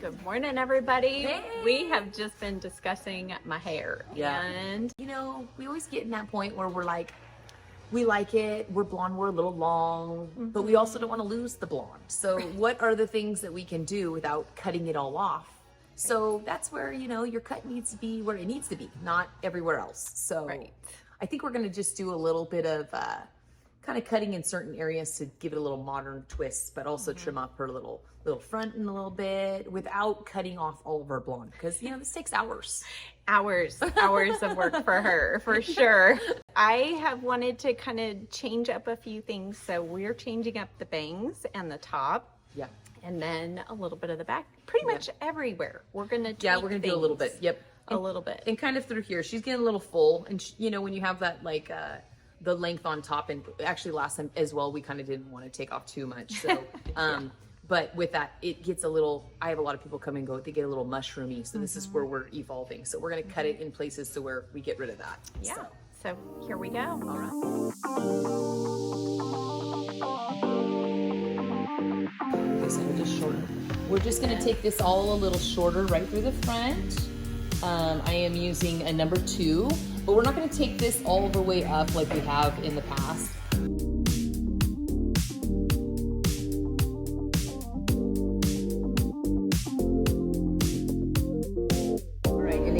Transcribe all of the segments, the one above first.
Good morning, everybody. Hey. We have just been discussing my hair. Yeah. And you know, we always get in that point where we're like, we like it, we're blonde, we're a little long, but we also don't want to lose the blonde. So what are the things that we can do without cutting it all off? So that's where, you know, your cut needs to be where it needs to be, not everywhere else. So I think we're going to just do a little bit of kind of cutting in certain areas to give it a little modern twist, but also trim up her little front in a little bit without cutting off all of her blonde, because you know this takes hours hours of work for her, for sure. I have wanted to kind of change up a few things, so we're changing up the bangs and the top. Yeah. And then a little bit of the back, pretty much everywhere. We're gonna do a little bit. Yep. A little bit. And kind of through here, she's getting a little full, and you know, when you have that like the length on top, and actually last time as well, we kind of didn't want to take off too much. So but with that, it gets a little, I have a lot of people come and go, they get a little mushroomy. So this is where we're evolving. So we're going to cut it in places to where we get rid of that. Yeah. So here we go. All right. Okay, so we're just shorter. We're just going to take this all a little shorter right through the front. I am using a number 2, but we're not going to take this all the way up like we have in the past.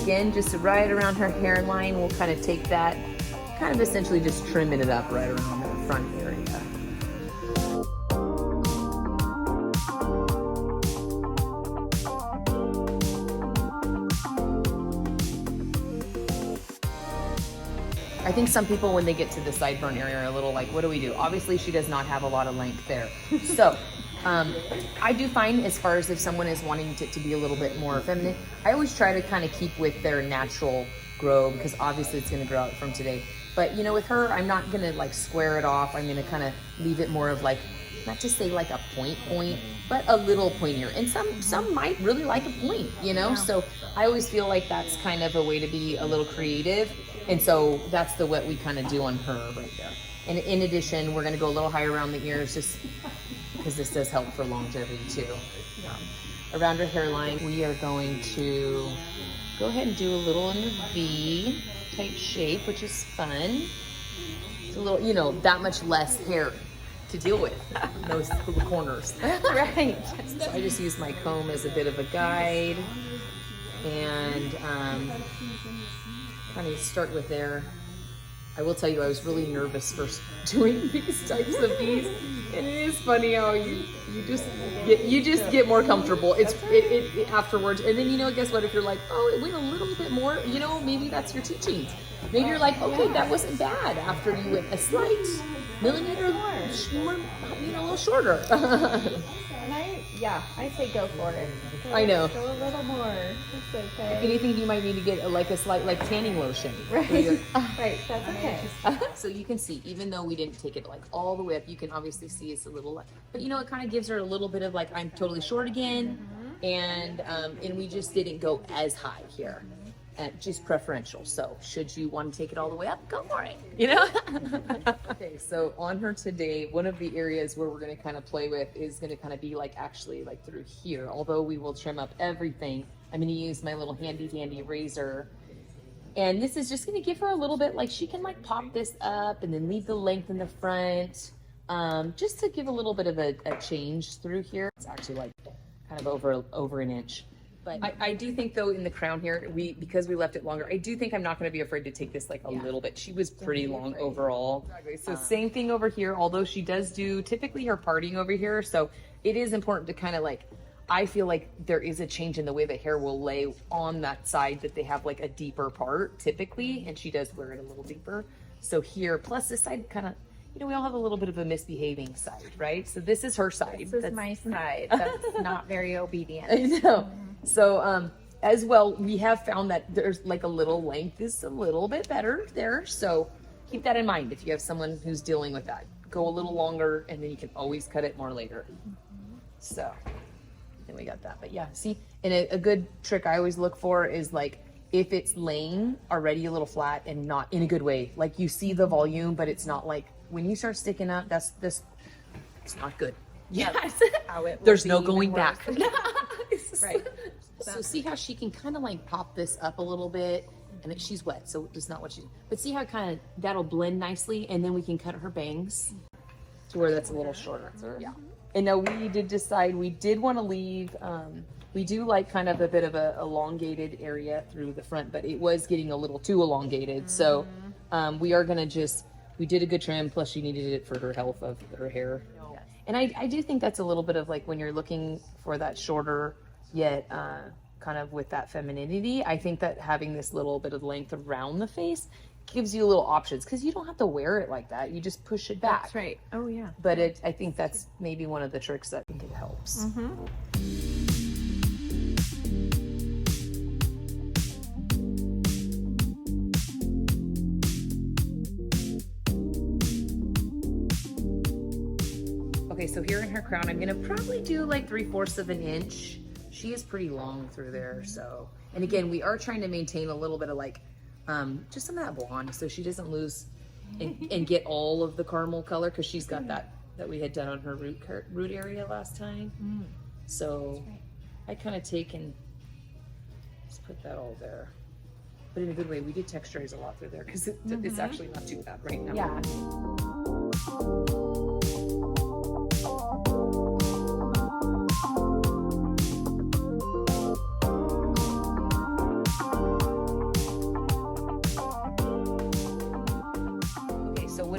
Again, just right around her hairline, we'll kind of take that, kind of essentially just trimming it up right around the front area. I think some people, when they get to the sideburn area, are a little like, what do we do? Obviously, she does not have a lot of length there. So I do find, as far as if someone is wanting it to be a little bit more feminine, I always try to kind of keep with their natural grow, because obviously it's going to grow out from today. But you know, with her, I'm not going to like square it off. I'm going to kind of leave it more of like, not just say like a point, but a little pointier. And some might really like a point, you know? Yeah. So I always feel like that's kind of a way to be a little creative. And so that's what we kind of do on her right there. And in addition, we're going to go a little higher around the ears, just because this does help for longevity too. Around her hairline, we are going to go ahead and do a little in the V type shape, which is fun. It's a little, you know, that much less hair to deal with in those little corners. Right. So I just use my comb as a bit of a guide, and kind of start with there. I will tell you, I was really nervous first doing these types of these, and it is funny how you just get more comfortable. It afterwards, and then, you know, guess what? If you're like, oh, it went a little bit more, you know, maybe that's your teachings. Maybe you're like, okay, that wasn't bad after you went a slight millimeter more, you know, a little shorter. I say go for it. I know. Go a little more. It's okay. If anything, you might need to get a slight like tanning lotion. Right. Right. That's okay. So you can see, even though we didn't take it like all the way up, you can obviously see it's a little, but you know, it kind of gives her a little bit of like, I'm totally short again. And we just didn't go as high here. Just preferential. So should you want to take it all the way up, go for it, you know? Okay, so on her today, one of the areas where we're going to kind of play with is going to kind of be like actually like through here. Although we will trim up everything, I'm going to use my little handy dandy razor. And this is just going to give her a little bit, like she can like pop this up and then leave the length in the front, just to give a little bit of a change through here. It's actually like kind of over an inch. But I do think though, in the crown here, because we left it longer, I do think I'm not going to be afraid to take this like a little bit. She was pretty long overall. So same thing over here, although she does do typically her parting over here. So it is important to kind of like, I feel like there is a change in the way the hair will lay on that side, that they have like a deeper part typically, and she does wear it a little deeper. So here, plus this side kind of, you know, we all have a little bit of a misbehaving side, right? So this is her side. This is my side. That's not very obedient. I know. So as well, we have found that there's like a little length is a little bit better there. So keep that in mind if you have someone who's dealing with that. Go a little longer, and then you can always cut it more later. So then we got that. But yeah, see, and a good trick I always look for is like, if it's laying already a little flat and not in a good way, like you see the volume, but it's not like, when you start sticking up, it's not good. Yes. How it There's no going back. Right. So see how she can kind of like pop this up a little bit, and then she's wet, so it's not what she. But see how kind of that'll blend nicely, and then we can cut her bangs to where that's a little shorter. Yeah. And now we did decide we did want to leave. We do like kind of a bit of a elongated area through the front, but it was getting a little too elongated. So we are gonna we did a good trim. Plus, she needed it for her health of her hair. Yes. And I do think that's a little bit of like when you're looking for that shorter yet kind of with that femininity. I think that having this little bit of length around the face gives you little options because you don't have to wear it like that. You just push it back. That's right. Oh yeah. But I think that's maybe one of the tricks that I think it helps. Okay, so here in her crown, I'm gonna probably do like 3/4 of an inch. She is pretty long through there, so. And again, we are trying to maintain a little bit of like, just some of that blonde so she doesn't lose and get all of the caramel color because she's got that we had done on her root area last time. So I kind of take and just put that all there. But in a good way, we did texturize a lot through there because it's actually not too bad right now. Yeah.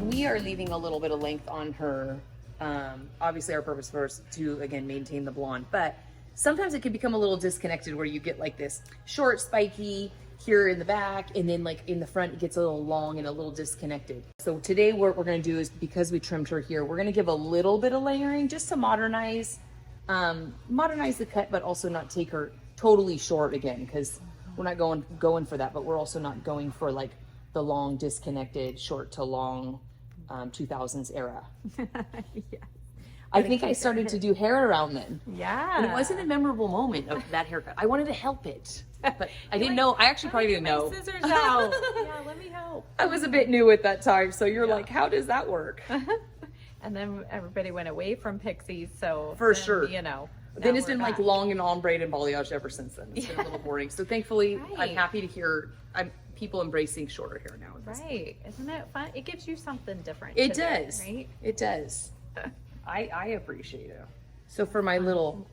We are leaving a little bit of length on her. Obviously our purpose first to again maintain the blonde, but sometimes it can become a little disconnected where you get like this short spiky here in the back and then like in the front it gets a little long and a little disconnected. So today what we're going to do is because we trimmed her here, we're going to give a little bit of layering just to modernize the cut, but also not take her totally short again because we're not going for that, but we're also not going for like the long disconnected short to long 2000s era. Yeah. I think I started to do hair around then. Yeah. And it wasn't a memorable moment of that haircut. I wanted to help it, but I didn't know. I actually probably didn't know. Scissors out. Yeah, let me help. I was a bit new at that time, so you're like, how does that work? And then everybody went away from Pixie, so for then, sure, you know. Then it's been like long and ombre and balayage ever since then. It's been a little boring. So thankfully, Right. I'm happy to hear people embracing shorter hair now. Right. Isn't it fun? It gives you something different. It to do, does. right? It does. I appreciate it. So for my little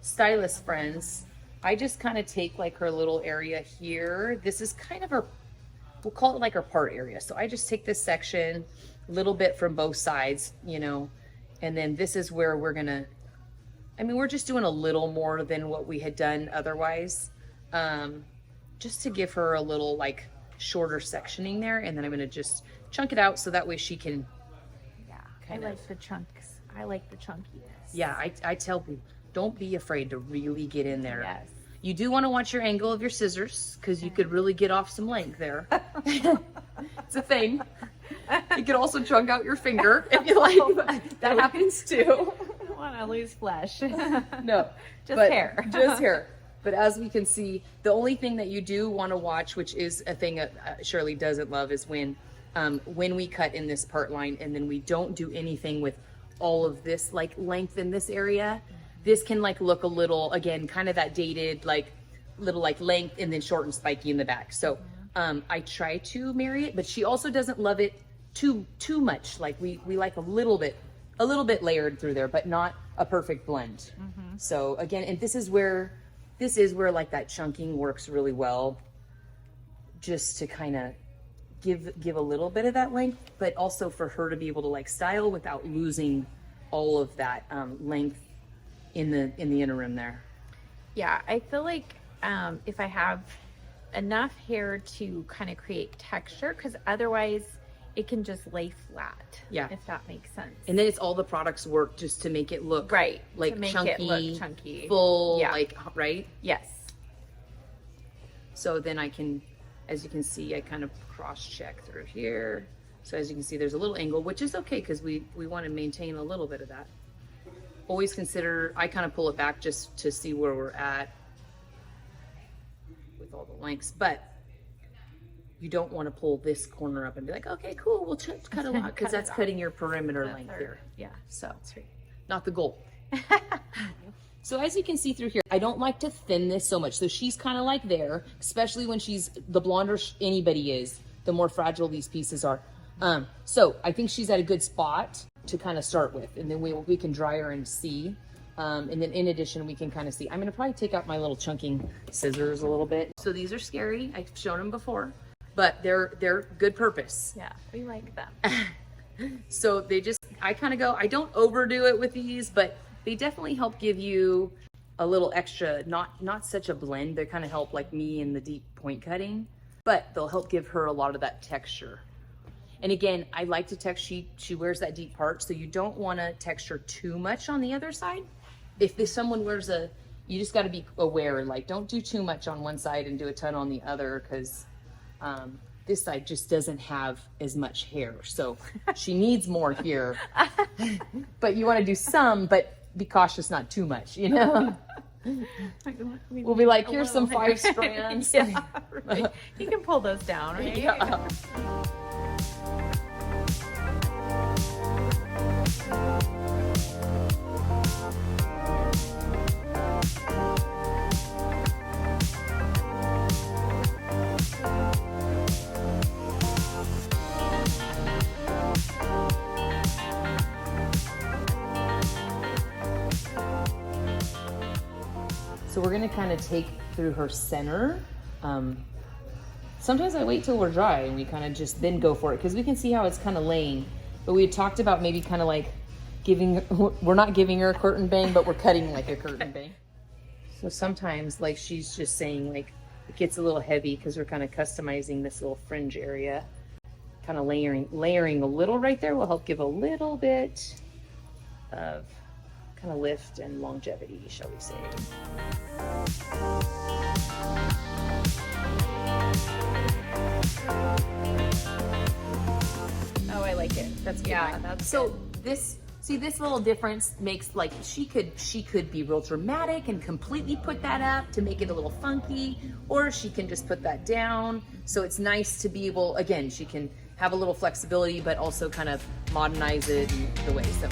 stylist friends, I just kind of take like her little area here. This is kind of her, we'll call it like her part area. So I just take this section, a little bit from both sides, you know, and then this is where we're gonna, we're just doing a little more than what we had done otherwise. Just to give her a little like shorter sectioning there, and then I'm gonna just chunk it out so that way she can. Yeah, I like the chunks. I like the chunkiness. Yeah, I tell people don't be afraid to really get in there. Yes. You do want to watch your angle of your scissors because you could really get off some length there. It's a thing. You could also chunk out your finger if you like. That happens too. I don't want to lose flesh. No, just hair. Just hair. But as we can see, the only thing that you do want to watch, which is a thing that Shirley doesn't love, is when we cut in this part line and then we don't do anything with all of this like length in this area. This can like look a little, again, kind of that dated, like little like length and then short and spiky in the back. So I try to marry it, but she also doesn't love it too much. Like we like a little bit layered through there, but not a perfect blend. So again, and this is where like that chunking works really well, just to kind of give a little bit of that length, but also for her to be able to like style without losing all of that length in the interim there. Yeah, I feel like if I have enough hair to kind of create texture, because otherwise it can just lay flat. Yeah, if that makes sense. And then it's all the products work just to make it look right, like to make chunky, it look chunky, full, yeah. like right. Yes. So then I can, as you can see, I kind of cross check through here. So as you can see, there's a little angle, which is okay because we want to maintain a little bit of that. Always consider, I kind of pull it back just to see where we're at with all the lengths, but you don't want to pull this corner up and be like, okay, cool, we'll cut a lot, because that's cutting your perimeter length here. Yeah, So that's right. not the goal. So as you can see through here, I don't like to thin this so much. So she's kind of like there, especially when she's, the blonder anybody is, the more fragile these pieces are. So I think she's at a good spot to kind of start with, and then we can dry her and see. And then in addition, we can kind of see. I'm gonna probably take out my little chunking scissors a little bit. So these are scary. I've shown them before, but they're good purpose. Yeah, we like them. So they just, I kind of go, I don't overdo it with these, but they definitely help give you a little extra, not such a blend. They kind of help like me in the deep point cutting, but they'll help give her a lot of that texture. And again, I like to texture, she wears that deep part, so you don't want to texture too much on the other side. If someone wears you just got to be aware, like don't do too much on one side and do a ton on the other, because this side just doesn't have as much hair. So she needs more here, but you want to do some, but be cautious, not too much, you know? We'll be like, here's some 5 strands. Yeah, right. You can pull those down, right? Yeah. So we're gonna kind of take through her center. Sometimes I wait till we're dry and we kind of just then go for it, because we can see how it's kind of laying. But we had talked about maybe kind of like we're not giving her a curtain bang, but we're cutting like a curtain bang. So sometimes, like she's just saying, like it gets a little heavy because we're kind of customizing this little fringe area. Kind of layering a little right there will help give a little bit of kind of lift and longevity, shall we say. Oh, I like it. That's good. Yeah, that's so good. This little difference makes, like, she could be real dramatic and completely put that up to make it a little funky, or she can just put that down. So it's nice to be able, again, she can have a little flexibility, but also kind of modernize it in the way. So